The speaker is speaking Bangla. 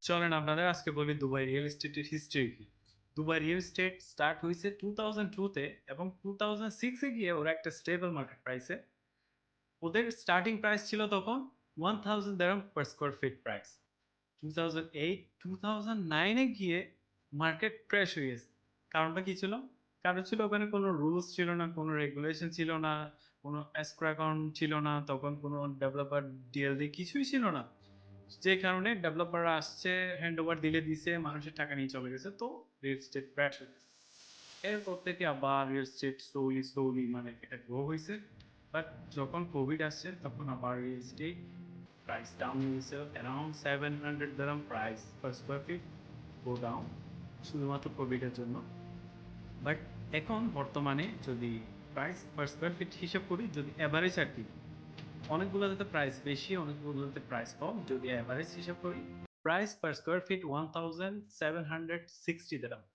চলেন আপনাদের আজকে বলি দুবাই রিয়েল এস্টেটের হিস্ট্রি কি। দুবাই রিয়েল এস্টেট স্টার্ট হয়েছে 2002 তে এবং 2006 এ গিয়ে ওরা একটা স্টেবল মার্কেট প্রাইসে ওদের স্টার্টিং প্রাইস ছিল তখন 1000 দিরহাম পার স্কয়ার ফিট প্রাইস। 2008 2009 এ গিয়ে মার্কেট ক্র্যাশ হয়ে গেছে। কারণটা কি ছিল? কারণ ছিল ওখানে কোনো রুলস ছিল না, কোনো রেগুলেশন ছিল না, কোনো escrow অ্যাকাউন্ট ছিল না, তখন কোনো ডেভেলপার ডিএলডি কিছুই ছিল না। যে কারণে ডেভেলপাররা আসছে, হ্যান্ড ওভার দিছে, মানুষের টাকা নিয়ে চলে গেছে। তো রিয়েল এস্টেট ক্র্যাশ হয়ে গেছে। এরপর থেকে আবার রিয়েল এস্টেট স্লোলি মানে এটা গ্রো হইছে। বাট যখন কোভিড আসছে তখন আবার রিয়েল এস্টেট প্রাইস ডাউন হয়েছে অ্যারাউন্ড 700 দিরহাম price per square feet go down শুধুমাত্র কোভিডের জন্য। বাট এখন বর্তমানে যদি প্রাইস পার স্কয়ার ফিট হিসাব করি, যদি এভারেজ আর কি, অনেকগুলোতে প্রাইস বেশি, অনেকগুলোতে প্রাইস কম। যদি এভারেজ হিসাব করি, প্রাইস পার স্কয়ার ফিট 1760 দিরহাম।